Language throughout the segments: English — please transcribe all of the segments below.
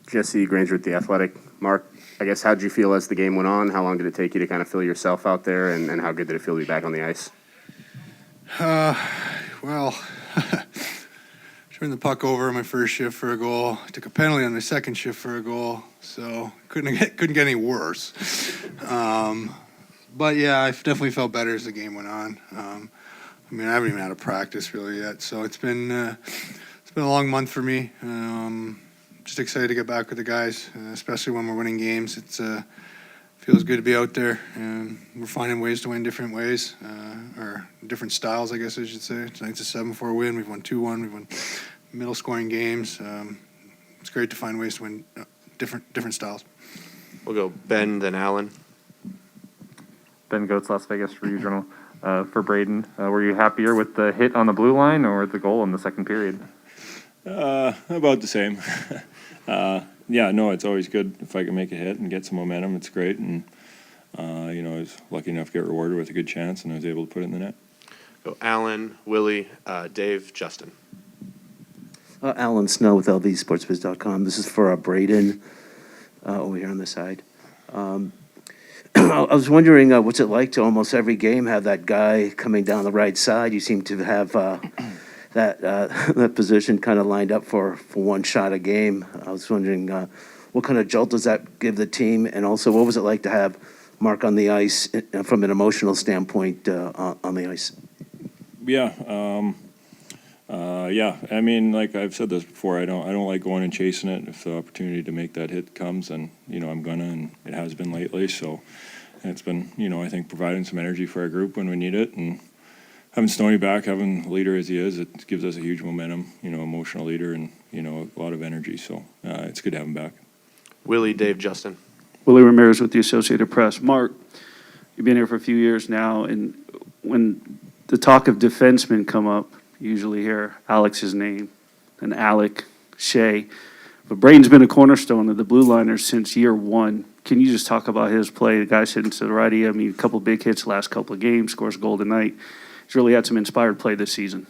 Jesse Granger with The Athletic. Mark, I guess, how did you feel as the game went on? How long did it take you to kind of feel yourself out there, and how good did it feel to be back on the ice? Well, turned the puck over on my first shift for a goal. Took a penalty on my second shift for a goal, so couldn't get any worse. But yeah, I definitely felt better as the game went on. I mean, I haven't even had a practice really yet, so it's been a long month for me. Just excited to get back with the guys, especially when we're winning games. It feels good to be out there, and we're finding ways to win different ways, or different styles, I guess I should say. Tonight's a 7-4 win. We've won 2-1. We've won middle scoring games. It's great to find ways to win different styles. We'll go Ben, then Allen. Ben Goetz, Las Vegas Regional. For Brayden, were you happier with the hit on the blue line or the goal in the second period? About the same. Yeah, no, it's always good if I can make a hit and get some momentum. It's great, and I was lucky enough to get rewarded with a good chance, and I was able to put it in the net. Go Allen, Willie, Dave, Justin. Alan Snow with LVSportsbiz.com. This is for Brayden over here on the side. I was wondering, what's it like to almost every game have that guy coming down the right side? You seem to have that position kind of lined up for one shot a game. I was wondering, what kind of jolt does that give the team? And also, what was it like to have Marc on the ice from an emotional standpoint on the ice? Yeah. Yeah, I mean, like I've said this before, I don't like going and chasing it. If the opportunity to make that hit comes, then I'm gonna, and it has been lately. So it's been I think providing some energy for our group when we need it, and having Stoney back, having a leader as he is, it gives us a huge momentum. Emotional leader, and a lot of energy. So it's good to have him back. Willie, Dave, Justin. Willie Ramirez with the Associated Press. Mark, you've been here for a few years now, and when the talk of defensemen come up, you usually hear Alex's name, and Alec, Shea. But Brayden's been a cornerstone of the Blue Liners since year one. Can you just talk about his play? The guy sitting to the right of you, I mean, a couple big hits the last couple of games, scores a goal tonight. He's really had some inspired play this season.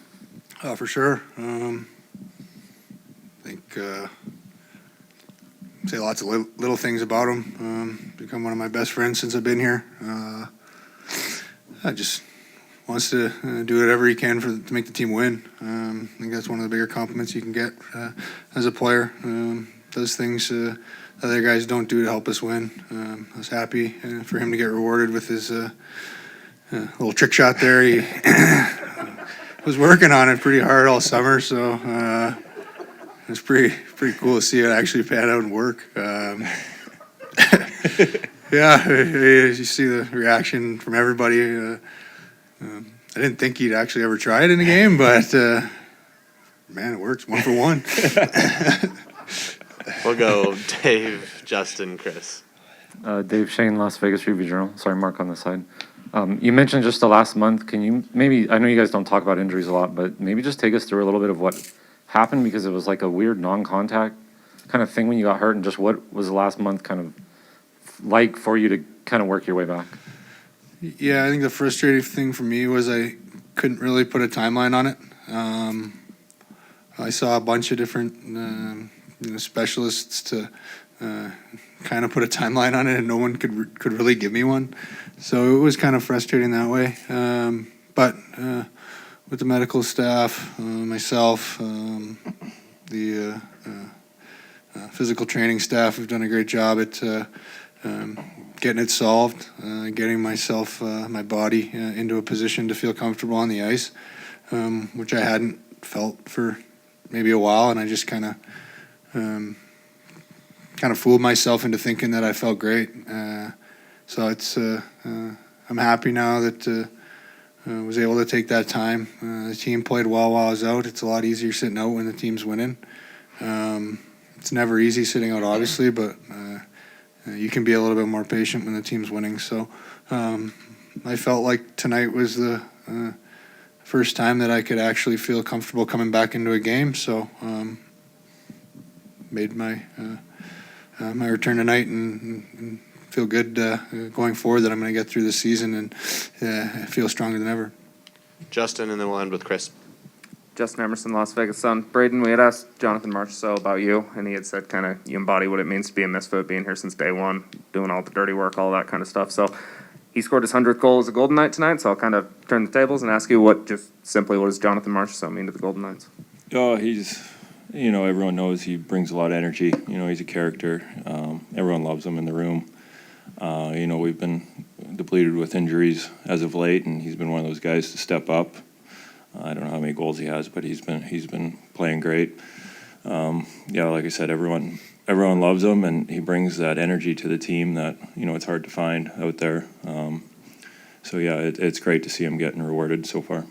For sure. I think say lots of little things about him. Become one of my best friends since I've been here. I just wants to do whatever he can to make the team win. I think that's one of the bigger compliments you can get as a player. Does things other guys don't do to help us win. I was happy for him to get rewarded with his little trick shot there. He was working on it pretty hard all summer, so it was pretty cool to see it actually pan out and work. Yeah, you see the reaction from everybody. I didn't think he'd actually ever try it in a game, but man, it works 1 for 1. We'll go Dave, Justin, Chris. Dave Shane, Las Vegas Review-Journal. Sorry, Mark on the side. You mentioned just the last month. Can you maybe, I know you guys don't talk about injuries a lot, but maybe just take us through a little bit of what happened, because it was like a weird non-contact kind of thing when you got hurt, and just what was the last month kind of like for you to kind of work your way back? Yeah, I think the frustrating thing for me was I couldn't really put a timeline on it. I saw a bunch of different specialists to kind of put a timeline on it, and no one could really give me one. So it was kind of frustrating that way. But with the medical staff, myself, the physical training staff, we've done a great job at getting it solved, getting myself, my body into a position to feel comfortable on the ice, which I hadn't felt for maybe a while, and I just kind of fooled myself into thinking that I felt great. So it's I'm happy now that I was able to take that time. The team played well while I was out. It's a lot easier sitting out when the team's winning. It's never easy sitting out, obviously, but you can be a little bit more patient when the team's winning. So I felt like tonight was the first time that I could actually feel comfortable coming back into a game. So made my my return tonight and feel good going forward that I'm going to get through the season and feel stronger than ever. Justin, and then we'll end with Chris. Justin Emerson, Las Vegas Sun. Brayden, we had asked Jonathan Marchessault about you, and he had said kind of you embody what it means to be a misfit, being here since day one, doing all the dirty work, all that kind of stuff. So he scored his 100th goal as a Golden Knight tonight, so I'll kind of turn the tables and ask you what does Jonathan Marchessault mean to the Golden Knights? Oh, he's, everyone knows he brings a lot of energy. He's a character. Everyone loves him in the room. We've been depleted with injuries as of late, and he's been one of those guys to step up. I don't know how many goals he has, but he's been playing great. Like I said, everyone loves him, and he brings that energy to the team that it's hard to find out there. It's great to see him getting rewarded so far.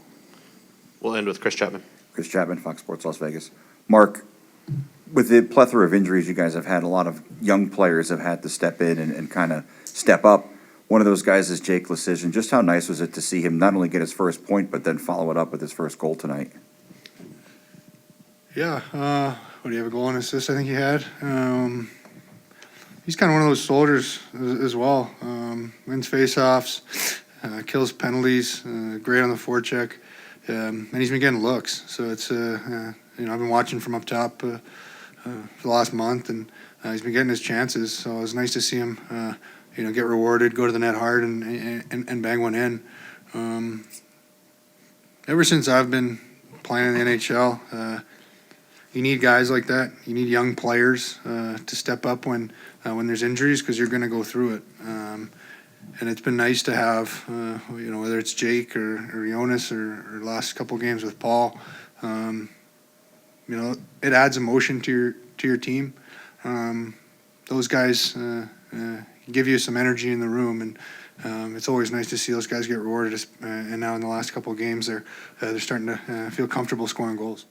We'll end with Chris Chapman. Chris Chapman, Fox Sports Las Vegas. Mark, with the plethora of injuries you guys have had, a lot of young players have had to step in and kind of step up. One of those guys is Jake Lecision. Just how nice was it to see him not only get his first point, but then follow it up with his first goal tonight? Yeah, what do you have, a goal and assist I think he had? He's kind of one of those soldiers as well. Wins faceoffs, kills penalties, great on the forecheck, and he's been getting looks. So it's, I've been watching from up top for the last month, and he's been getting his chances. So it was nice to see him, get rewarded, go to the net hard, and bang one in. Ever since I've been playing in the NHL, you need guys like that. You need young players to step up when there's injuries, because you're going to go through it. And it's been nice to have, whether it's Jake or Jonas or last couple games with Paul. It adds emotion to your team. Those guys give you some energy in the room, and it's always nice to see those guys get rewarded. And now in the last couple of games, they're starting to feel comfortable scoring goals.